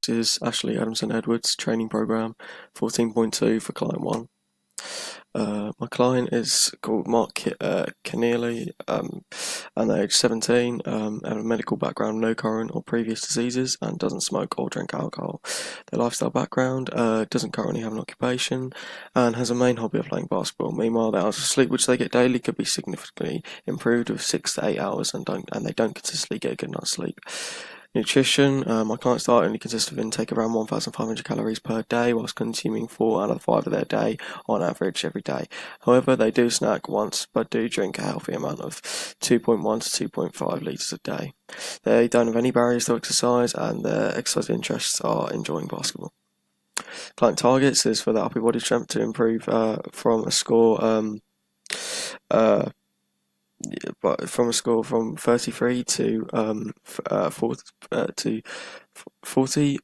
This is Ashley Adamson-Edwards training program 14.2 for client 1. My client is called Mark Keneally, and they're age 17, have a medical background, no current or previous diseases, and doesn't smoke or drink alcohol. Their lifestyle background, doesn't currently have an occupation, and has a main hobby of playing basketball. Meanwhile, their hours of sleep which they get daily could be significantly improved with 6 to 8 hours, and they don't consistently get a good night's sleep. Nutrition, my client's diet only consists of intake around 1,500 calories per day, whilst consuming 4 out of 5 of their day on average every day. However, they do snack once, but do drink a healthy amount of 2.1 to 2.5 litres a day. They don't have any barriers to exercise, and their exercise interests are enjoying basketball. Client targets is for the upper body strength to improve from a score from 33 to 40 to 40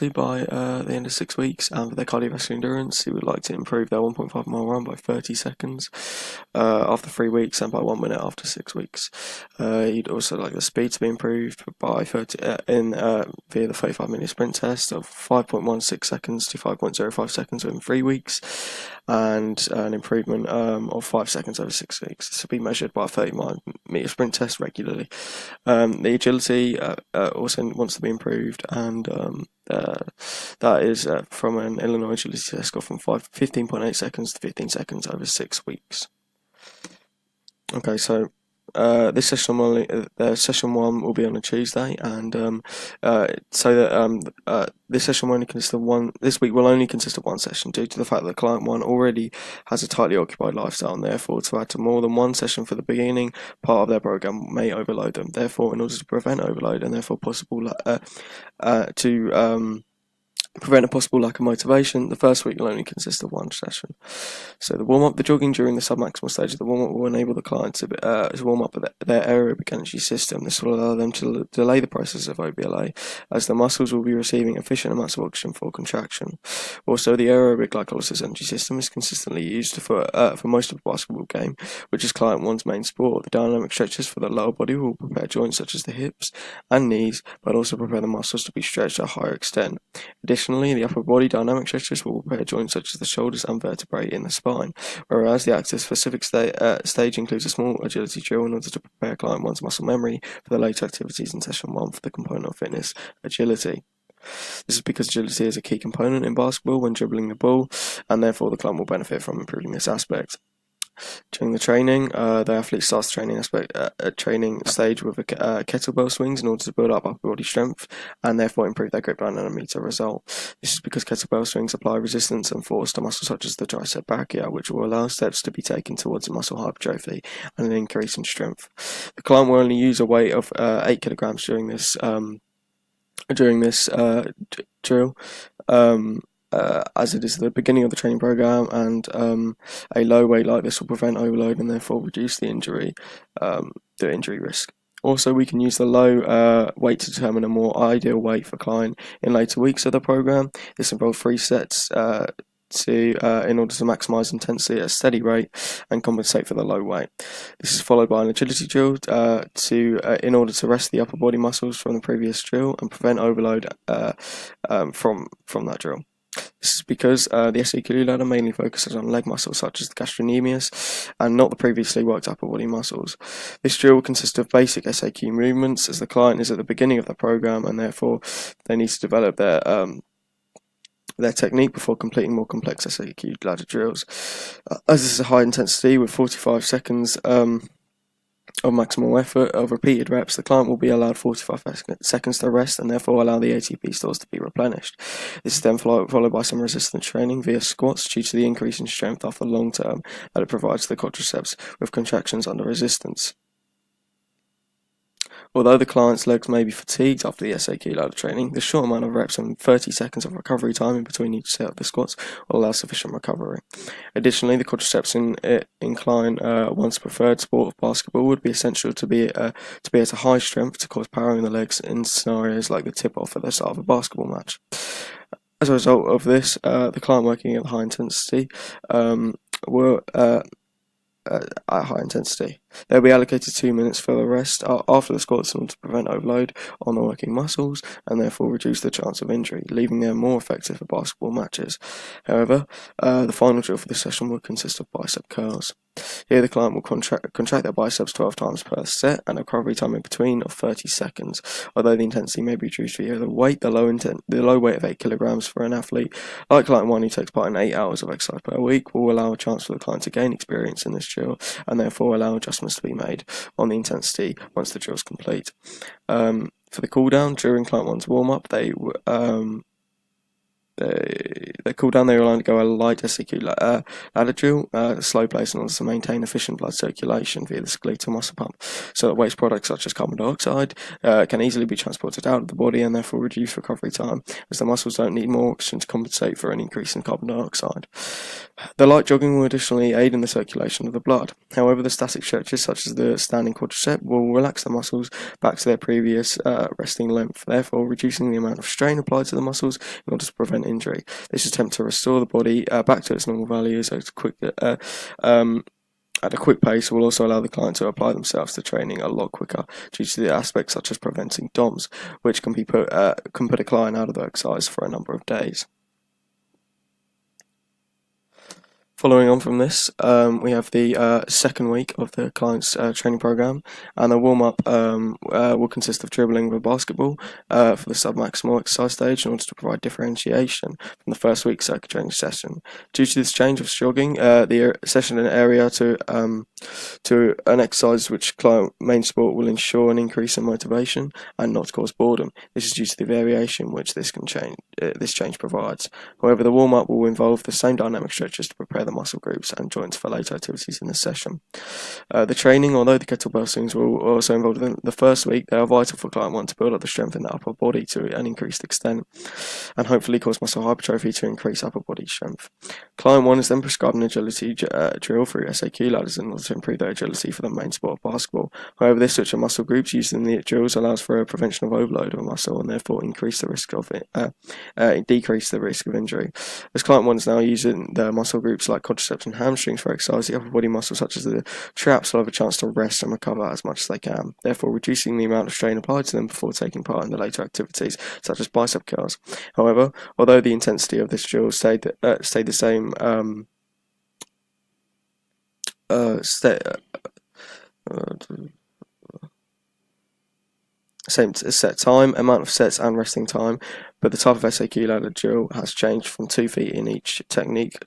by the end of 6 weeks. And for their cardiovascular endurance, he would like to improve their 1.5 mile run by 30 seconds after 3 weeks, and by 1 minute after 6 weeks. He'd also like the speed to be improved by 30 via the 35-minute sprint test of 5.16 seconds to 5.05 seconds within 3 weeks, and an improvement of 5 seconds over 6 weeks. This will be measured by a 30-meter sprint test regularly. The agility also wants to be improved, and that is from an Illinois agility test score from 15.8 seconds to 15 seconds over 6 weeks. Okay, so this session session 1 will be on a Tuesday, and this session will only consist of one. This week will only consist of one session due to the fact that client 1 already has a tightly occupied lifestyle, and therefore to add to more than one session for the beginning part of their program may overload them. Therefore, in order to prevent overload and therefore prevent a possible lack of motivation, the first week will only consist of one session. So the jogging during the submaximal stage of the warm-up will enable the client to warm up their aerobic energy system. This will allow them to delay the process of OBLA, as the muscles will be receiving efficient amounts of oxygen for contraction. Also, the aerobic glycolysis energy system is consistently used for most of the basketball game, which is client 1's main sport. The dynamic stretches for the lower body will prepare joints such as the hips and knees, but also prepare the muscles to be stretched to a higher extent. Additionally, the upper body dynamic stretches will prepare joints such as the shoulders and vertebrae in the spine, whereas the active-specific stage includes a small agility drill in order to prepare client 1's muscle memory for the later activities in session 1 for the component of fitness, agility. This is because agility is a key component in basketball when dribbling the ball, and therefore the client will benefit from improving this aspect. During the training, the athlete starts the training stage with kettlebell swings in order to build up upper body strength and therefore improve their grip dynamics result. This is because kettlebell swings apply resistance and force to muscles such as the tricep brachia, which will allow steps to be taken towards muscle hypertrophy and an increase in strength. The client will only use a weight of 8 kilograms during this drill. As it is the beginning of the training program, and a low weight like this will prevent overload and therefore reduce the injury risk. Also, we can use the low weight to determine a more ideal weight for client in later weeks of the program. This involves 3 sets in order to maximise intensity at a steady rate and compensate for the low weight. This is followed by an agility drill in order to rest the upper body muscles from the previous drill and prevent overload from that drill. This is because the SAQ ladder mainly focuses on leg muscles such as the gastrocnemius and not the previously worked upper body muscles. This drill will consist of basic SAQ movements, as the client is at the beginning of the program and therefore they need to develop their technique before completing more complex SAQ ladder drills. As this is a high intensity with 45 seconds of maximal effort of repeated reps, the client will be allowed 45 seconds to rest and therefore allow the ATP stores to be replenished. This is then followed by some resistance training via squats due to the increase in strength after the long term that it provides to the quadriceps with contractions under resistance. Although the client's legs may be fatigued after the SAQ ladder training, the short amount of reps and 30 seconds of recovery time in between each set of the squats will allow sufficient recovery. Additionally, the quadriceps in client 1's preferred sport of basketball would be essential to be at a high strength to cause power in the legs in scenarios like the tip-off at the start of a basketball match. As a result of this, the client working at high intensity will at high intensity. They'll be allocated 2 minutes for the rest after the squats in order to prevent overload on the working muscles and therefore reduce the chance of injury, leaving them more effective for basketball matches. However, the final drill for the session will consist of bicep curls. Here the client will contract their biceps 12 times per set and a recovery time in between of 30 seconds. Although the intensity may be reduced via the weight, the low weight of 8 kilograms for an athlete like client 1 who takes part in 8 hours of exercise per week will allow a chance for the client to gain experience in this drill and therefore allow adjustments to be made on the intensity once the drill is complete. For the cool down during client 1's warm up, they cool down, they will undergo a light SAQ ladder drill, slow pace in order to maintain efficient blood circulation via the skeletal muscle pump, so that waste products such as carbon dioxide can easily be transported out of the body and therefore reduce recovery time, as the muscles don't need more oxygen to compensate for an increase in carbon dioxide. The light jogging will additionally aid in the circulation of the blood. However, the static stretches such as the standing quadricep will relax the muscles back to their previous resting length, therefore reducing the amount of strain applied to the muscles in order to prevent injury. This attempt to restore the body back to its normal values at a quick pace will also allow the client to apply themselves to training a lot quicker due to the aspects such as preventing DOMS, which can put a client out of the exercise for a number of days. Following on from this, we have the second week of the client's training program, and the warm-up will consist of dribbling with a basketball for the submaximal exercise stage in order to provide differentiation from the first week's circuit training session. Due to this change of jogging, the session and area to an exercise which client main sport will ensure an increase in motivation and not cause boredom. This is due to the variation which this change provides. However, the warm-up will involve the same dynamic stretches to prepare the muscle groups and joints for later activities in the session. The training, although the kettlebell swings will also involved in the first week, they are vital for client 1 to build up the strength in the upper body to an increased extent and hopefully cause muscle hypertrophy to increase upper body strength. Client 1 is then prescribed an agility drill through SAQ ladders in order to improve their agility for the main sport of basketball. However, this switch of muscle groups used in the drills allows for a prevention of overload of a muscle and therefore decrease the risk of injury. As client 1 is now using the muscle groups like quadriceps and hamstrings for exercise, the upper body muscles such as the traps will have a chance to rest and recover as much as they can, therefore reducing the amount of strain applied to them before taking part in the later activities such as bicep curls. However, although the intensity of this drill stayed the same same set time, amount of sets and resting time, but the type of SAQ ladder drill has changed from 2 feet in each technique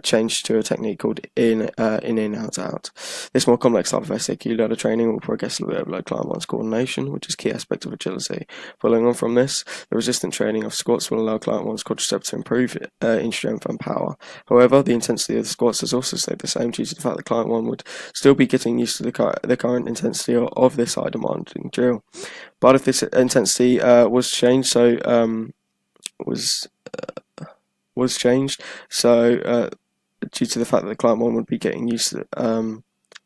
changed to a technique called in, out, out. This more complex type of SAQ ladder training will progressively overload client 1's coordination, which is a key aspect of agility. Following on from this, the resistant training of squats will allow client 1's quadriceps to improve in strength and power. However, the intensity of the squats has also stayed the same due to the fact that client 1 would still be getting used to the current intensity of this high demanding drill. But if this intensity was changed, due to the fact that the client 1 would be getting used to it,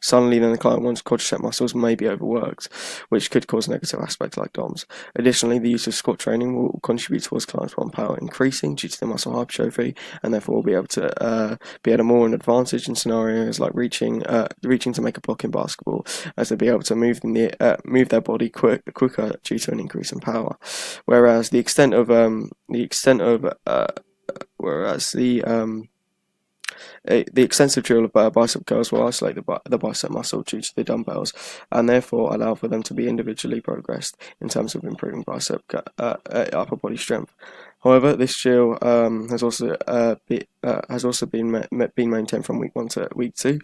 suddenly then the client 1's quadricep muscles may be overworked, which could cause negative aspects like DOMS. Additionally, the use of squat training will contribute towards client 1 power increasing due to the muscle hypertrophy, and therefore will be able to be at a more an advantage in scenarios like reaching to make a block in basketball, as they'll be able to move their body quicker due to an increase in power. Whereas the extensive drill of bicep curls will isolate the bicep muscle due to the dumbbells, and therefore allow for them to be individually progressed in terms of improving bicep upper body strength. However, this drill has also been maintained from week 1 to week 2.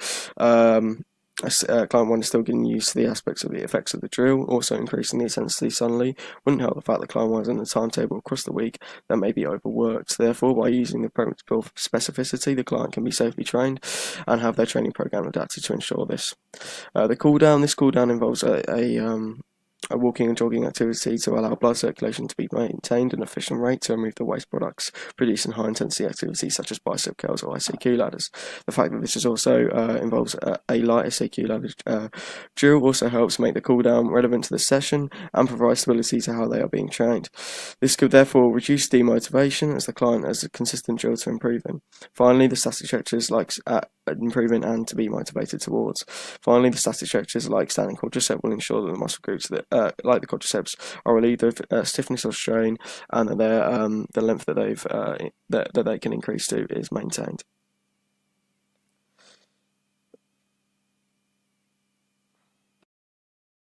Client 1 is still getting used to the aspects of the effects of the drill. Also increasing the intensity suddenly wouldn't help the fact that client 1 is in the timetable across the week that may be overworked. Therefore, by using the principle of specificity, the client can be safely trained and have their training program adapted to ensure this. This cool down involves a walking and jogging activity to allow blood circulation to be maintained at an efficient rate to remove the waste products produced in high intensity activities such as bicep curls or SAQ ladders. The fact that this is also involves a light SAQ ladder drill also helps make the cool down relevant to the session and provide stability to how they are being trained. This could therefore reduce demotivation as the client has a consistent drill to improve in. Finally, the static stretches improving and to be motivated towards. Finally, the static stretches like standing quadricep will ensure that the muscle groups that, like the quadriceps, are relieved of stiffness or strain, and that the length that they can increase to is maintained.